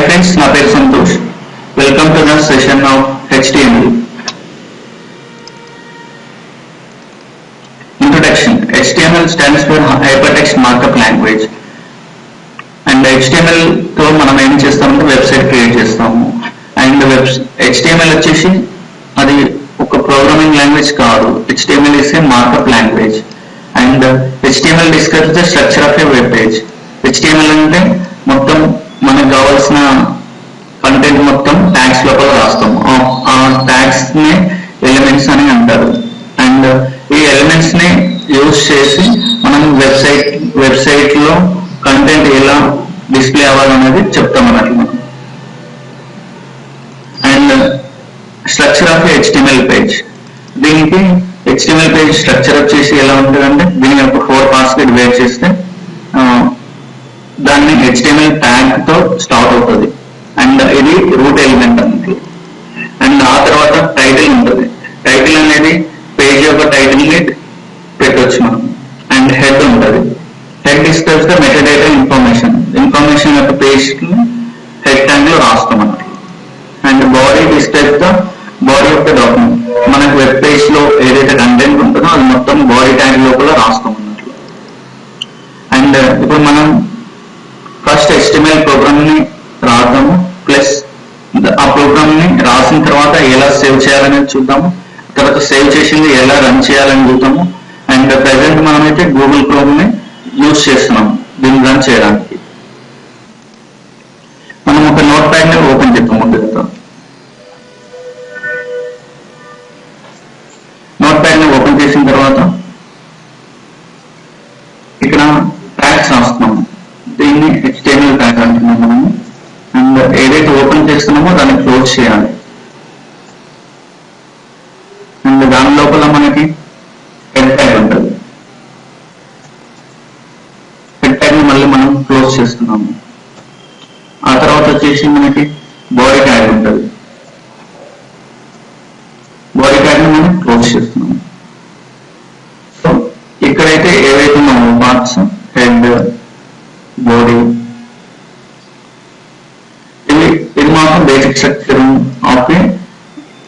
friends, నా పేరు Santosh. Welcome to the session of HTML. Introduction. HTML stands for Hypertext Markup Language. And HTML తో మనం ఏం చేస్తామంటే వెబ్సైట్ క్రియేట్ చేస్తాము. అండ్ HTML వచ్చేసి అది ఒక ప్రోగ్రామింగ్ లాంగ్వేజ్ కాదు. HTML is a markup language. And HTML describes the structure of a web page. HTML అంటే మొత్తం మనకు కావాల్సిన కంటెంట్ మొత్తం ట్యాగ్స్ లోపల రాస్తాం. ఆ ట్యాగ్స్ ని ఎలిమెంట్స్ అని అంటారు. అండ్ ఈ ఎలిమెంట్స్ ని యూజ్ చేసి మనం వెబ్సైట్ లో కంటెంట్ ఎలా డిస్ప్లే అవ్వాలనేది చెప్తాం అన్నట్లు. And structure of HTML page, దీనికి HTML పేజ్ స్ట్రక్చర్ వచ్చేసి ఎలా ఉంటుందంటే దీని ఒక 4 parts కి డివైడ్ చేస్తే దాన్ని HTML ట్యాగ్ తో స్టార్ట్ అవుతుంది. అండ్ ఇది రూట్ ఎలిమెంట్ అనేది. అండ్ ఆ తర్వాత టైటిల్ ఉంటుంది. టైటిల్ అనేది పేజ్ యొక్క టైటిల్ ని పెట్టవచ్చు మనం. అండ్ హెడ్ ఉంటుంది. Head describes the metadata information యొక్క పేజ్ ని హెడ్ ట్యాగ్ లో రాస్తాం అన్నమాట. And body describes the body of the document, మనకు వెబ్ పేజ్ లో ఏదైతే కంటెంట్ ఉంటుందో అది మొత్తం బాడీ ట్యాగ్ లోపల రాస్తాం అన్నట్లు. అండ్ ఇప్పుడు మనం ఫస్ట్ HTML ప్రోగ్రామ్ ని రాద్దాము, ప్లస్ ఆ ప్రోగ్రామ్ ని రాసిన తర్వాత ఎలా సేవ్ చేయాలనేది చూద్దాము. తర్వాత సేవ్ చేసింది ఎలా రన్ చేయాలని చూద్దాము. అండ్ ప్రెసెంట్ మనమైతే గూగుల్ క్రోమ్ ని యూజ్ చేస్తున్నాము దీన్ని రన్ చేయడానికి. మనం ఒక నోట్ ప్యాడ్ ని ఓపెన్ చేద్దాం. ముందుగా నోట్ ప్యాడ్ ని ఓపెన్ చేసిన తర్వాత ఇక్కడ ట్యాగ్స్ రాస్తున్నాము. దీన్ని HTML ట్యాగ్ అంటున్నాం మనము. అండ్ ఏదైతే ఓపెన్ చేస్తున్నామో దాన్ని క్లోజ్ చేయాలి. అండ్ దాని లోపల మనకి హెడ్ ట్యాగ్ ఉంటుంది. హెడ్ ట్యాగ్ ని మళ్ళీ మనం క్లోజ్ చేస్తున్నాము. ఆ తర్వాత వచ్చేసి మనకి బాడీ ట్యాగ్ ఉంటుంది. బాడీ ట్యాగ్ ని మనం క్లోజ్ చేస్తున్నాము. సో ఇక్కడైతే ఏవైతే ఉన్నామో పార్ట్స్, హెడ్, బాడీ, ఇది మాత్రం basic structure of a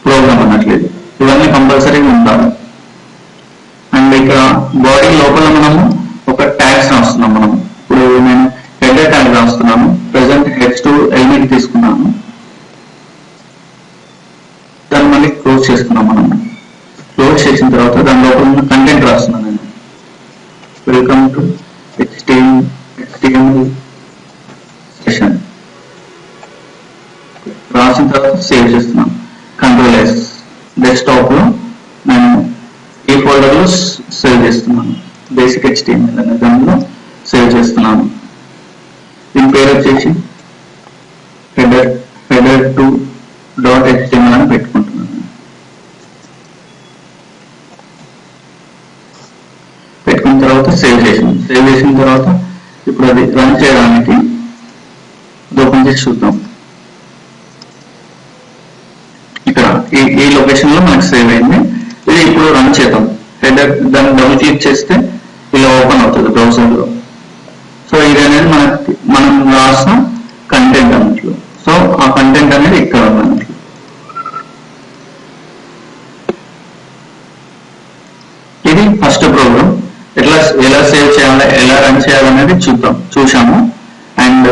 program అన్నట్లేదు. ఇవన్నీ కంపల్సరీగా ఉండాలి. అండ్ ఇక్కడ బాడీ లోపల మనము ఒక ట్యాగ్స్ రాస్తున్నాం. మనం ఇప్పుడు నేను హెడ్ ట్యాగ్ రాస్తున్నాను. ప్రెసెంట్ H2 ఎలిమెంట్ తీసుకున్నాను. దాన్ని మళ్ళీ క్లోజ్ చేసుకున్నాం. మనం క్లోజ్ చేసిన తర్వాత దాని లోపల ఉన్న కంటెంట్ రాస్తున్నాను నేను. వెల్కమ్ టు HTML సెషన్ రాసిన తర్వాత సేవ్ చేస్తున్నాను. Ctrl+S డెస్క్టాప్ లో నేను ఈ ఫోల్డర్ లో సేవ్ చేస్తున్నాను. బేసిక్ HTML అనే దానిలో సేవ్ చేస్తున్నాను. దీని పేరు వచ్చేసి header2.html అని పెట్టుకుంటున్నాను. పెట్టుకున్న తర్వాత సేవ్ చేసిన తర్వాత ఇప్పుడు అది రన్ చేయడానికి ఓపెన్ చేసి చూద్దాం. ఇక్కడ ఈ లొకేషన్ లో మనకు సేవ్ అయింది. ఇది ఇప్పుడు రన్ చేద్దాం. హెడర్ దాన్ని డబుల్ క్లిక్ చేస్తే ఇలా ఓపెన్ అవుతుంది బ్రౌజర్ లో. సో ఇది అనేది మనం రాసిన కంటెంట్ అన్నట్లు. సో ఆ కంటెంట్ అనేది ఇక్కడ ఉన్నట్లు. ఇది ఫస్ట్ ప్రోగ్రామ్. ఎలా సేవ్ చేయాలి, ఎలా రన్ చేయాలనేది చూసాము. అండ్